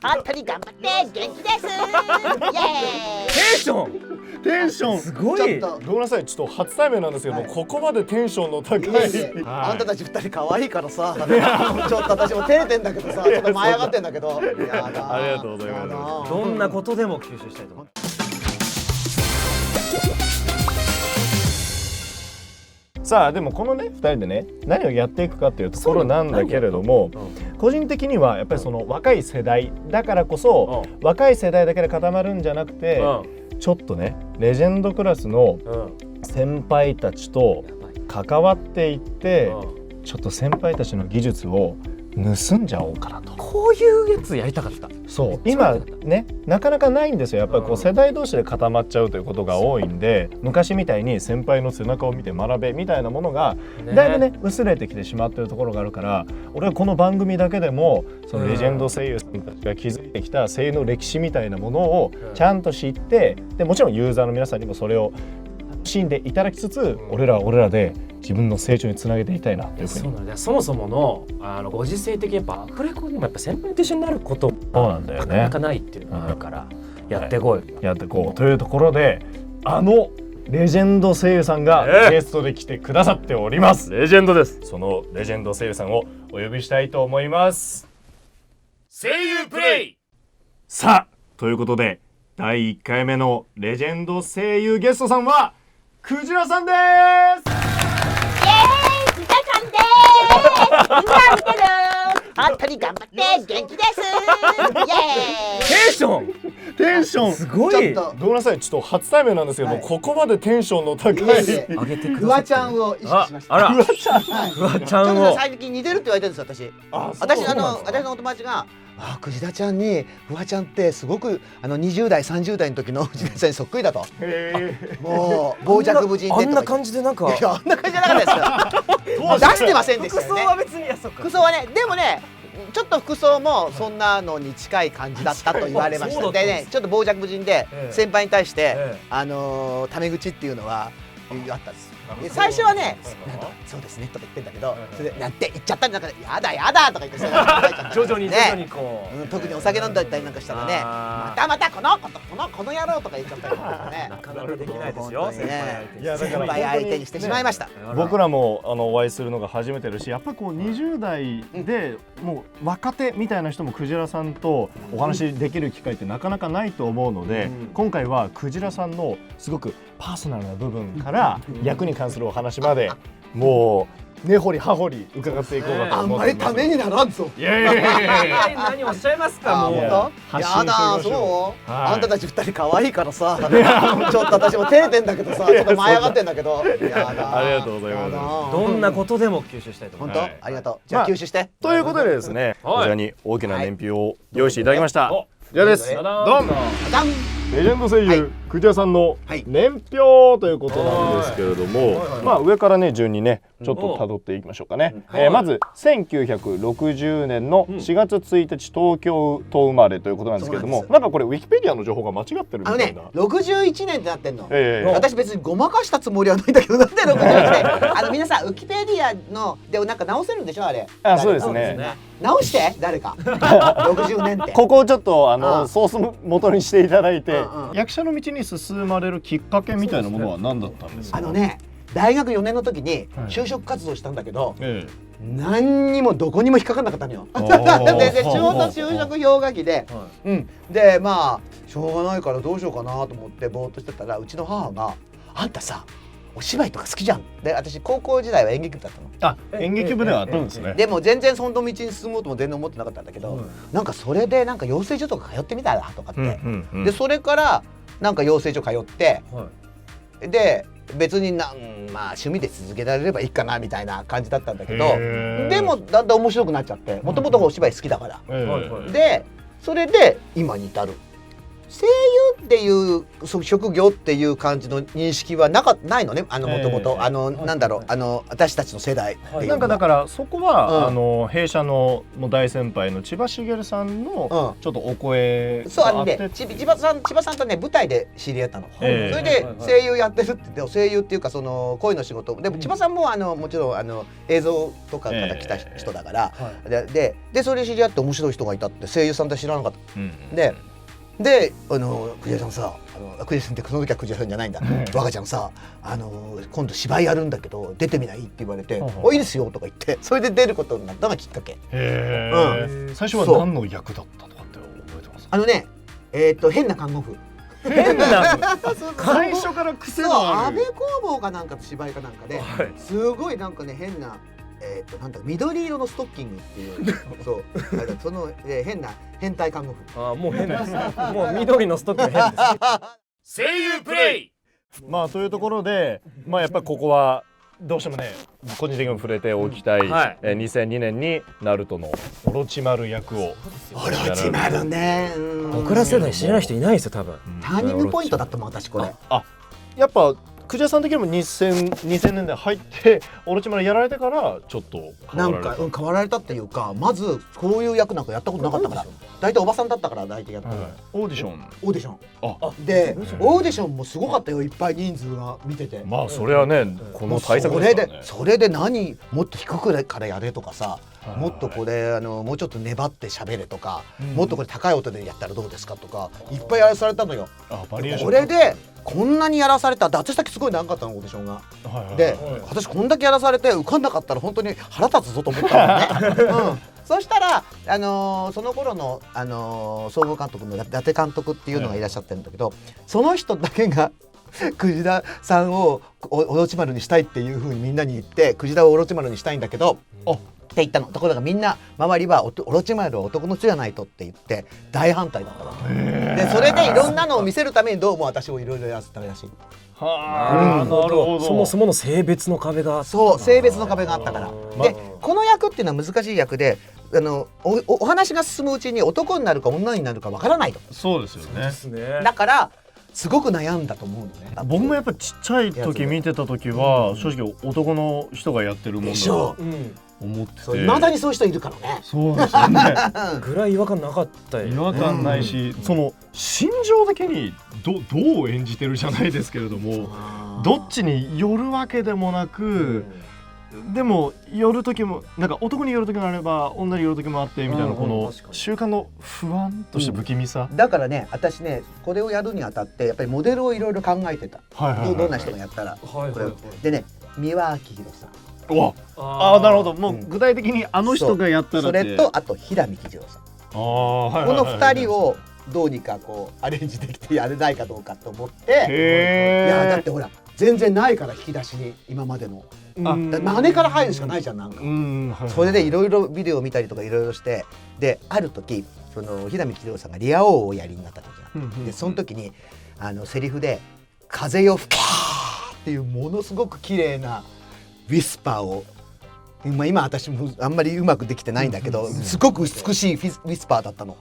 本当に頑張って元気です。イエーイ。テンションすごい。ごめんなさい、ちょっと初対面なんですけども、ここまでテンションの高いあんたたち二人可愛いからさ、ちょっと私も照れてんだけどさ、ちょっと舞い上がってんだけど。やだ。ありがとうございます。どんなことでも吸収したいと思う。さあでもこのね2人でね何をやっていくかっていうところなんだけれども、個人的にはやっぱりその若い世代だからこそ、若い世代だけで固まるんじゃなくて、ちょっとねレジェンドクラスの先輩たちと関わっていって、ちょっと先輩たちの技術を盗んじゃおうかなと。こういうやつやりたかった。そう今ねなかなかないんですよ。やっぱりこう世代同士で固まっちゃうということが多いんで、昔みたいに先輩の背中を見て学べみたいなものがだいぶね薄れてきてしまっているところがあるから、俺はこの番組だけでもそのレジェンド声優さんたちが築いてきた声優の歴史みたいなものをちゃんと知って、でもちろんユーザーの皆さんにもそれを楽しんでいただきつつ、俺らは俺らで自分の成長につなげていきたいなというふうに。そうなんだよ。そもそものご時世的にやっぱアフレコにもやっぱ先輩と一緒になることそうなんだよね。なかなかないっていうのがあるから、やってこい、やってこうというところで、レジェンド声優さんがゲストで来てくださっております。レジェンドです。そのレジェンド声優さんをお呼びしたいと思います。声優プレイ。さあということで第1回目のレジェンド声優ゲストさんはクジラさんです。イエーイ、クジラさんです。みんな見てる。本当に頑張って元気です。イエーイ。テンションすごい。ちょっとごめんなさい、ちょっと初対面なんですけども、ここまでテンションの高い上げてください。フワちゃんを意識しました。あら、フワちゃんフワちゃちょっとんを。最近似てるって言われてるんですよ、私。私のお友達がクジラちゃんにフワちゃんってすごく20代30代の時のクジラちゃんにそっくりだと。もう傍若無人でとかあんな感じでなんか。いや、あんな感じじゃなかったですよ。出してませんでしたよね。別に服装はね、でもね、ちょっと服装もそんなのに近い感じだったと言われました。でね、ちょっと傍若無人で先輩に対してタメ口っていうのはあったんですよ。最初はね、そうですねとか言ってんだけど、それでなんて言っちゃったんだからやだやだとか言って徐々にこう、特にお酒飲んだりなんかしたらね、またまたこの野郎とか言っちゃったりとかね。なかなかできないですよ。先輩相手にしてしまいました。僕らもお会いするのが初めてですし、やっぱりこう20代でもう若手みたいな人もクジラさんとお話できる機会ってなかなかないと思うので、今回はクジラさんのすごくパーソナルな部分から役に関するお話までもう根掘り葉掘り伺っていこうかとあん思ってます。まりためにならんぞ。いやいやいやいや何おっしゃいますか。もう本当？発信やだ、してみましょう。そう？はいあんたたち二人可愛いからさ、ちょっと私も照れてんだけどさ、ちょっと舞い上がってんだけど。やだ。ありがとうございます。どんなことでも吸収したいと思います。本当？ありがとう。じゃあ吸収して。ということでですね、はいこちらに大きな年表を用意していただきました。おこちらです。どドン。ダン。レジェンド声優、はいクジラさんのはい年表ということなんですけれども、はいまあ上からね順にねちょっと辿っていきましょうかね。はいまず1960年の4月1日東京と生まれということなんですけれども、そうなんかこれウィキペディアの情報が間違ってるみたいな。61年ってなってんの。ええ私別にごまかしたつもりはないんだけど、なんで61年？皆さんウィキペディアのでなんか直せるんでしょあれ。あ、そうですそうですね。ね。直して誰か。60年って。ここをちょっとうんソース元にしていただいて、うんうん役者の道に進まれるきっかけみたいなものは何だったんですか。大学4年の時にはい就職活動したんだけど、え何にもどこにも引っかかんなかったのよ。あーでちょうど就職氷河期で、でまあしょうがないからどうしようかなと思ってぼーっとしてたら、うちの母が「あんたさお芝居とか好きじゃん」で、私高校時代は演劇部だったの。あ、演劇部ではあったんですね。でも全然その道に進もうとも全然思ってなかったんだけど、なんかそれでなんか養成所とか通ってみたらとかって、でそれからなんか養成所通ってで別にまあ趣味で続けられればいいかなみたいな感じだったんだけど、へーでもだんだん面白くなっちゃって、もともとお芝居好きだから、ええでそれで今に至る。声優っていう職業っていう感じの認識はないのね、もともとなんだろう、私たちの世代っていうのは。なんかだからそこは、弊社のもう大先輩の千葉茂さんのちょっとお声そうがあってね、千葉さんとね舞台で知り合ったの、それで声優やってるって言って、声優っていうかその声の仕事でも千葉さんももちろん映像とかから来た人だから、でそれで知り合って面白い人がいたって声優さんって知らなかった、でクジラさんさ、クジラさんってその時はクジラさんじゃないんだ、若ちゃんさ今度芝居やるんだけど出てみないって言われて「おいいですよ」とか言って、それで出ることになったのがきっかけ。最初は何の役だったとかって覚えてます？変な看護婦。変な最初から癖のある。安倍工房かなんかと芝居かなんかで、すごいなんかね変ななんだ緑色のストッキングっていうそうその変な変態看護婦。もう変です。もう緑のストッキング変です。声優プレイ。まあというところで、まあやっぱりここはどうしてもね個人的にも触れておきたい、2002年にナルトのオロチマル役を。オロチマルね。僕ら世代知らない人いないですよ多分。ターニングポイントだったもん私これ。やっぱクジラさん的にも2000年代入ってオロチマルやられてからちょっとなんか変わられたっていうか、まずこういう役なんかやったことなかったから、大体おばさんだったから大体やった。オーディションでオーディションもすごかったよ、いっぱい人数が見てて。まあそれはねこの対策ですからね。それで何もっと低くからやれとかさ、もっとこれもうちょっと粘って喋れとか、もっとこれ高い音でやったらどうですかとかいっぱいやらされたのよ。これでこんなにやらされた。私だけすごい長かったのオーディションが。で私こんだけやらされて受かんなかったら本当に腹立つぞと思ったもんね。そしたらその頃の総合監督の伊達監督っていうのがいらっしゃってるんだけど、その人だけがクジラさんをオロチマルにしたいっていうふうにみんなに言って、クジラをオロチマルにしたいんだけどって言ったの。ところがみんな周りはオロチマルは男の人じゃないとって言って大反対だったわけで、それでいろんなのを見せるためにどうも私をいろいろやらせたらしい。なるほど。そもそもの性別の壁が。そう、性別の壁があったから。でこの役っていうのは難しい役で、お話が進むうちに男になるか女になるかわからないと。そうですよね。だからすごく悩んだと思うのね。僕もやっぱちっちゃい時見てた時は正直男の人がやってるもんだと思ってて、未だにそういう人いるからね。そうですよね。ぐらい違和感なかったよ。違和感ないし、その心情的にどう演じてるじゃないですけれども、どっちに寄るわけでもなく、でも寄る時もなんか男に寄る時もあれば女に寄る時もあってみたいな、この習慣の不安として不気味さ。だからね、私ねこれをやるにあたってやっぱりモデルをいろいろ考えてた。どんな人がやったらでね、三輪明宏さん。なるほど。もう具体的にあの人がやったらそれとあと平見喜次郎さん。この2人をどうにかこうアレンジできてやれないかどうかと思って、いやだってほら全然ないから引き出しに今までの真似から入るしかないじゃん。なんかそれでいろいろビデオを見たりとかいろいろして、である時その平見喜次郎さんがリア王をおやりになった時があって、でその時にセリフで「風よ吹け!」っていうものすごく綺麗なウィスパーを、今私もあんまりうまくできてないんだけど、すごく美しいウィスパーだったの。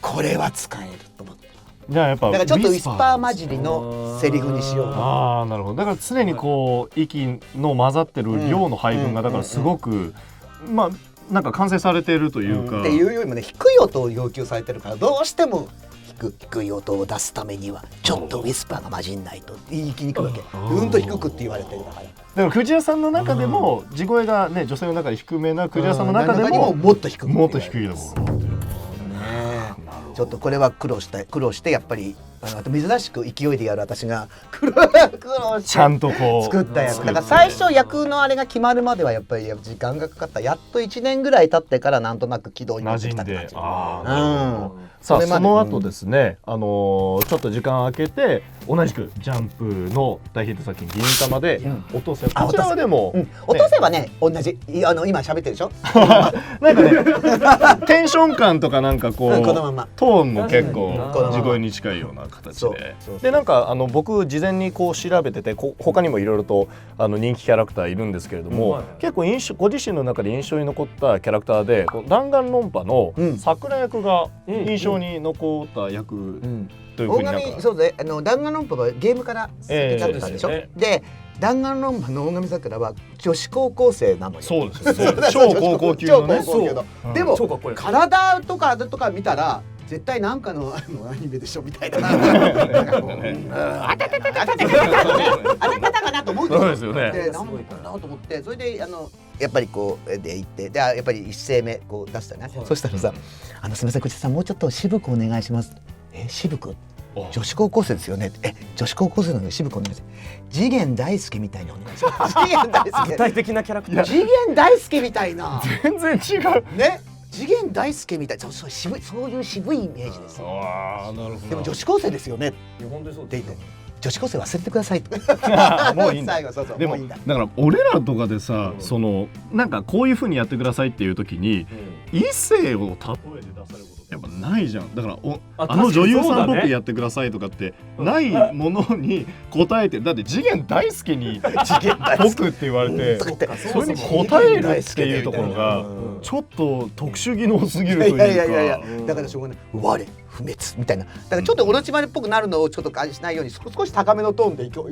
これは使えると思って。だからちょっとウィスパー混じりのセリフにしようと。なるほど。だから常にこう息の混ざってる量の配分がだからすごくまあなんか完成されているというか。っていうよりもね、低い音を要求されてるから、どうしても低い音を出すためにはちょっとウィスパーが混じんないと言いにくいわけ。うんと低くって言われてるだから。だからクジラさんの中でも地声がね、女性の中で低めなクジラさんの中でももっと低く、もっと低いところ。ちょっとこれは苦労してやっぱり珍しく勢いでやる私が苦労してちゃんとこう作ったやつだから、最初役のあれが決まるまではやっぱり時間がかかった。やっと1年ぐらい経ってからなんとなく軌道に乗ってきたって感じ。さあその後ですね、ちょっと時間空けて同じくジャンプの大ヒット作品銀魂で落とせ、こちらはでも落とせばね同じ今喋ってるでしょ。なんかねテンション感とかなんかこうこのままトーンも結構地声に近いような形で、なんか僕事前にこう調べてて、他にもいろいろと人気キャラクターいるんですけれども、結構ご自身の中で印象に残ったキャラクターで弾丸論破の桜役が印象に残った役というふうになんかそうで弾丸論破はゲームから先だったでしょ、で弾丸論破の大神桜は女子高校生なのよ。そうですね超高校級のね。超高校級のでも体とか見たら絶対なんかのアニメでしょみたいな。あたたたたたたかなと思うんですよ。で、なんかなと思って、それでやっぱりこうで行ってでやっぱり一声目こう出したね。そしたらさすみません口さんもうちょっと渋くお願いします。渋く。女子高校生ですよね。女子高校生なのに渋くお願いします。次元大介みたいにお願いします。次元大介。具体的なキャラクター。次元大介みたいな。全然違う。ね。次元大介みたいなそういう渋いイメージです。ああなるほど。でも女子高生ですよね。本当にそうって言って。女子高生忘れてくださいと。もういいんだ。そうでもだから俺らとかでさ、なんかこういう風にやってくださいっていう時に異性を例えて出されることやっぱないじゃん。だから女優さんっぽくやってくださいとかってないものに答えて、だって次元大介に僕って言われてそれに答えるっていうところがちょっと特殊技能すぎるというか。いやだからしょうがない。我不滅みたいな。だからちょっとオロチマルっぽくなるのをちょっと感じしないように少し高めのトーンでいか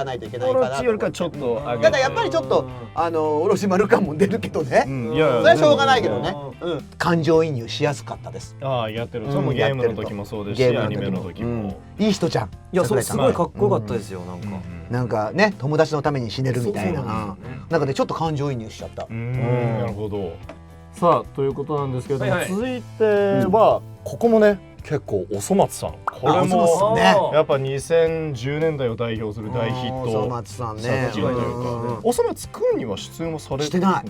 ないといけないかな。オロチよりかちょっと上げて。ただやっぱりちょっとオロチマル感も出るけどね。それはしょうがないけどね。感情移入しやすかったです。やってる。それもゲームの時もそうですし、アニメの時も。いい人じゃん。いや、そうすごいかっこよかったですよ。なんかね、友達のために死ねるみたいな。なんかね、ちょっと感情移入しちゃった。なるほど。さあということなんですけども、続いてはここもね結構おそ松さん。これもやっぱ2010年代を代表する大ヒット。おそ松さんね。おそ松くんには出演もされしてない。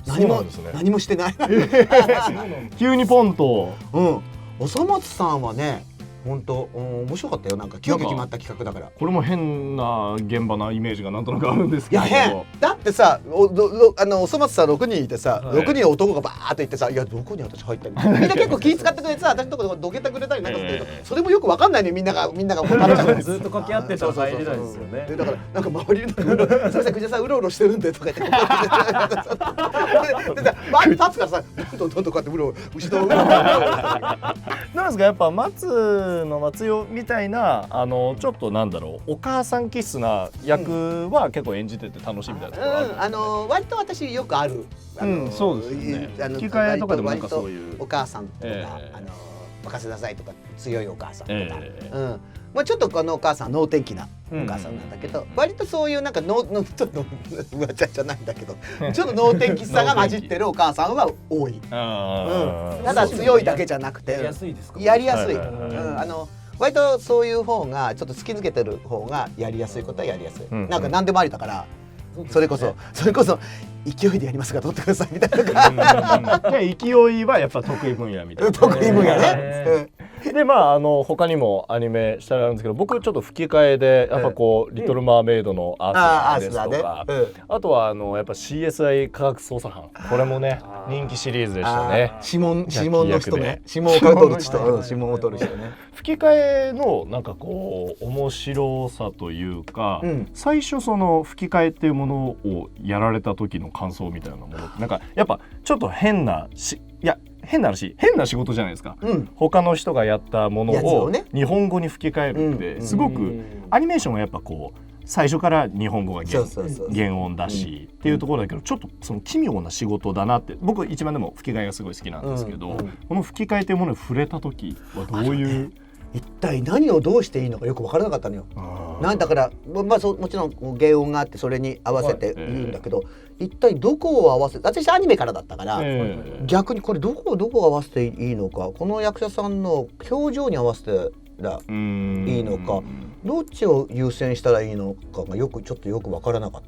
何もしてない。急にポンと。おそ松さんはね、本当面白かったよ。なんか急遽決まった企画だから。これも変な現場なイメージがなんとなくあるんですけど。いや変だってさ、おそ松さん6人いてさ、6人男がバーッといってさ、いやどこに私入ってんの。みんな結構気使ってくれてさ、私のとこどけてくれたりなんかするけど、それもよくわかんないね。みんながずっと掛け合ってたら入れないですよね。だからなんか周りにすみません、藤田さんうろうろしてるんでとか言って、バーッ立つからさ、どんどんこうやって後ろなんですか、やっぱ松代みたいなちょっとなんだろう、お母さん気質な役は結構演じてて楽しいみたいなところある。割と私よくある。そうですね。吹き替えとかでもなんかそういうお母さんとか任せなさいとか強いお母さんとか。まあちょっとこのお母さん能天気なお母さんなんだけど、割とそういうなんかちょっとうわちゃじゃないんだけど、ちょっと能天気さが混じってるお母さんは多い。ただ強いだけじゃなくてやりやすい。割とそういう方がちょっと突き抜けてる方がやりやすいことはやりやすい。なんか何でもありだから。それこそ勢いでやりますから取ってくださいみたいな。勢いはやっぱ得意分野みたいな。得意分野ね。で他にもアニメしたらあるんですけど、僕ちょっと吹き替えでやっぱこうリトルマーメイドのアースですとか、あとはやっぱ CSI 科学捜査班、これもね人気シリーズでしたね。指紋の人ね。指紋を取る人ね。吹き替えのなんかこう面白さというか、最初その吹き替えっていうものをやられた時の感想みたいなもの、なんかやっぱちょっと変な仕事じゃないですか。他の人がやったものを日本語に吹き替えるってすごくアニメーションはやっぱこう最初から日本語が原音だしっていうところだけど、ちょっとその奇妙な仕事だなって、僕一番でも吹き替えがすごい好きなんですけど、この吹き替えというものに触れた時はどういう、一体何をどうしていいのかよく分からなかったのよ。なんだからもちろん原音があってそれに合わせて言うんだけど、一体どこを合わせて、私アニメからだったから、逆にこれどこを合わせていいのか、この役者さんの表情に合わせてらいいのか、どっちを優先したらいいのかがちょっとよく分からなかっ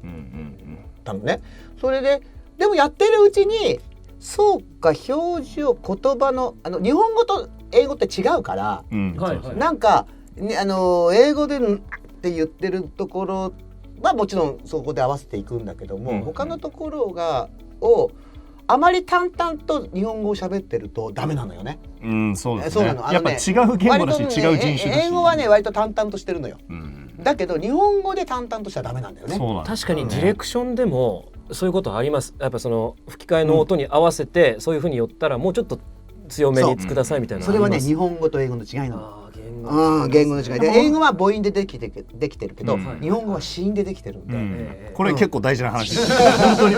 たのね。それででもやってるうちに、そうか表情言葉の日本語と英語って違うから、なんか、ね、英語でって言ってるところはもちろんそこで合わせていくんだけども、他のところをあまり淡々と日本語を喋ってるとダメなのよね。そうですね。やっぱ違う言語だし、違う人種だし、英語はね割と淡々としてるのよ。だけど日本語で淡々としちゃダメなんだよね。確かにディレクションでもそういうことあります。やっぱその吹き替えの音に合わせてそういう風に寄ったらもうちょっと強めにくださいみたいな。それはね日本語と英語の違いなの。言語の違いで、英語は母音でできてるけど、日本語は子音でできてるんで、これ結構大事な話です。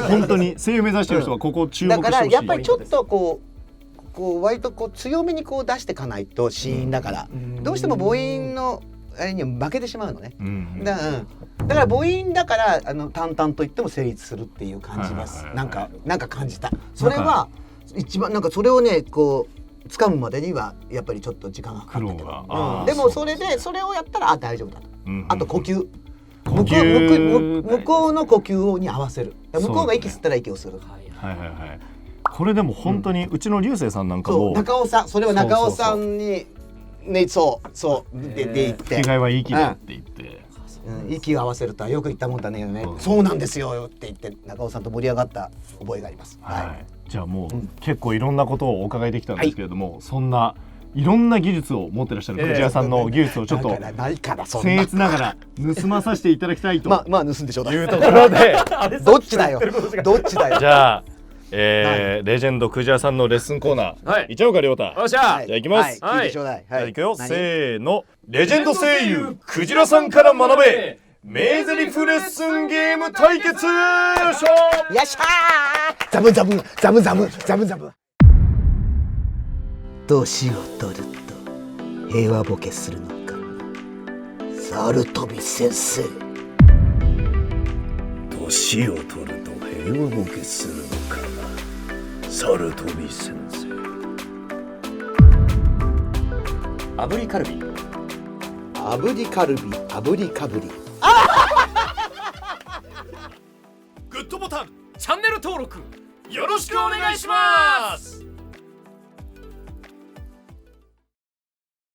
本当に声優目指してる人はここ注目してほしい。だからやっぱりちょっとこう割と強めに出していかないと子音だから、どうしても母音のあれには負けてしまうのね。だから母音だから淡々と言っても成立するっていう感じます。なんか感じた。それは一番それをね掴むまでにはやっぱりちょっと時間がかかってた。でもそれをやったら大丈夫だと。あと呼吸。向こうの呼吸に合わせる。向こうが息吸ったら息をする。これでも本当にうちの流星さんなんかも中尾さん、それは中尾さんにね、そうで言って着替えはいい気だって言って、息を合わせるとはよく言ったもんだね。そうなんですよって言って中尾さんと盛り上がった覚えがあります。じゃあもう結構いろんなことをお伺いできたんですけれども、そんないろんな技術を持ってらっしゃる藤谷さんの技術をちょっと僭越ながら盗まさせていただきたいとまあ盗んでちょうだいいうところでどっちだよじゃあレジェンドクジラさんのレッスンコーナー、いっちゃおうか、りょうた。よっしゃ、じゃあいきます。聞いてちょうだい。じゃあいくよ、せーの。レジェンド声優クジラさんから学べ名台詞レッスンゲーム対決。よっしゃー、ザブザブザブザブザブザブ。年を取ると平和ボケするのか猿飛先生。年を取ると平和ボケするのか猿飛先生。炙りカルビ。炙りカルビ、炙りかぶり。グッドボタン、チャンネル登録よろしくお願いします。